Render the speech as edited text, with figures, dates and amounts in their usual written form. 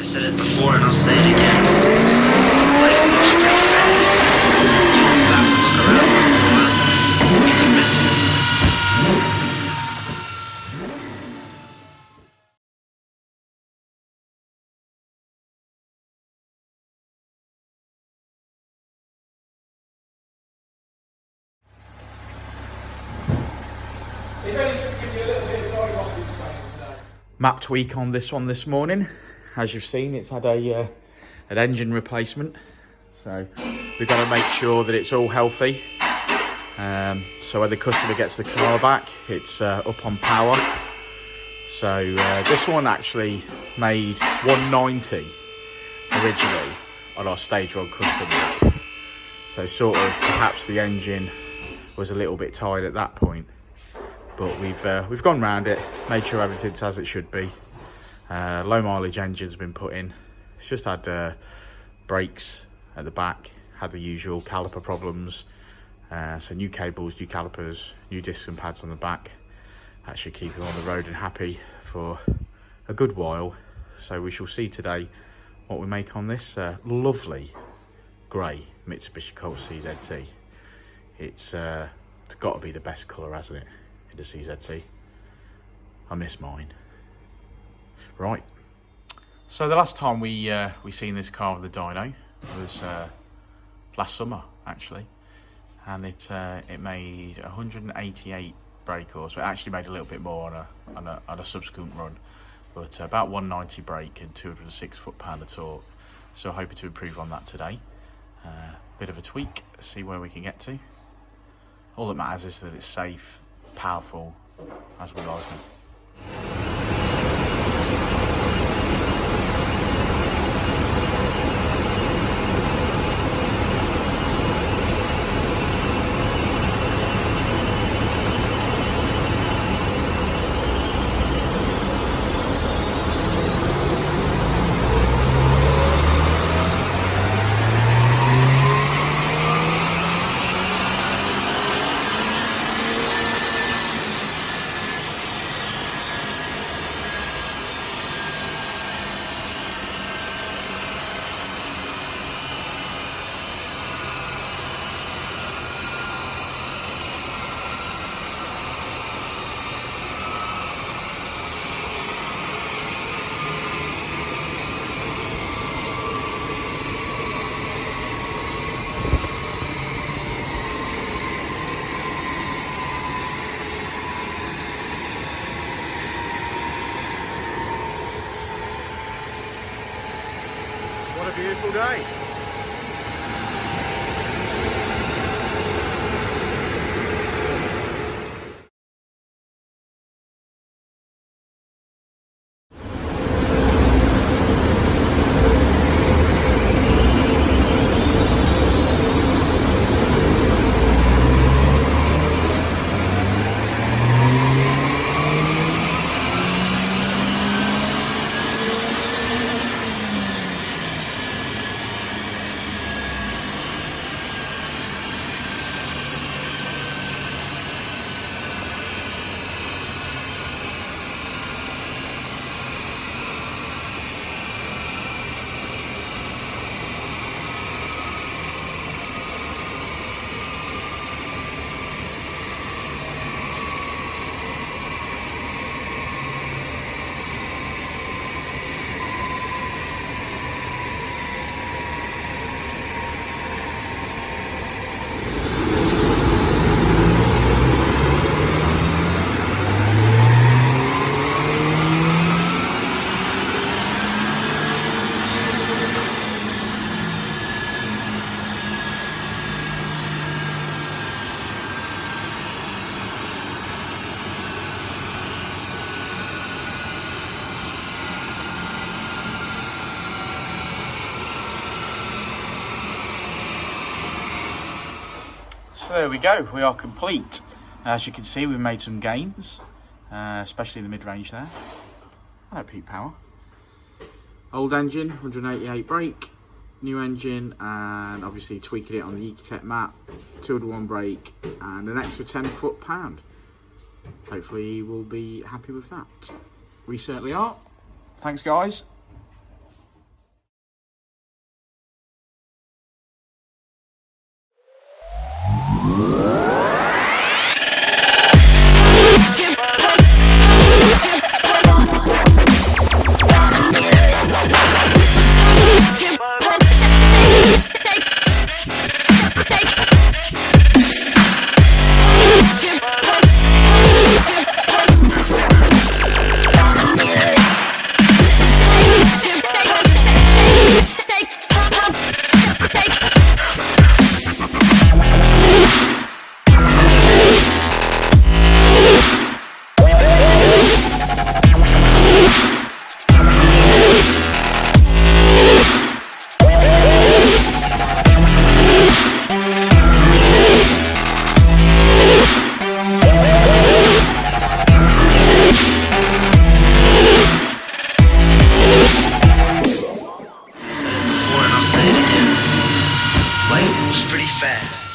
I said it before and I'll say it again. Life moves pretty fast. You don't stop and look around once in a while, you can miss it. Map tweak on this one this morning. As you've seen, it's had an engine replacement, so we've got to make sure that it's all healthy. So when the customer gets the car back, it's up on power. So this one actually made 190 originally on our stage 1 custom map. So sort of perhaps the engine was a little bit tired at that point. But we've gone round it, made sure everything's as it should be. Low mileage engine's been put in. It's just had brakes at the back, had the usual caliper problems. So new cables, new calipers, new discs and pads on the back. That should keep him on the road and happy for a good while. So we shall see today what we make on this lovely grey Mitsubishi Colt CZT. It's got to be the best colour, hasn't it? The CZT. I miss mine. Right. So the last time we seen this car with the dyno was last summer actually, and it made 188 brake horse. It actually made a little bit more on a subsequent run, but about 190 brake and 206 foot-pound of torque. So hoping to improve on that today. Bit of a tweak, see where we can get to. All that matters is that it's safe, powerful, as we like it. What a beautiful day. So there we go, we are complete. As you can see, we've made some gains, especially in the mid-range there. Hello, peak power. Old engine, 188 brake, new engine, and obviously tweaking it on the Ecutek map, 2-to-1 brake, and an extra 10 foot-pound. Hopefully we'll be happy with that. We certainly are. Thanks, guys. was pretty fast.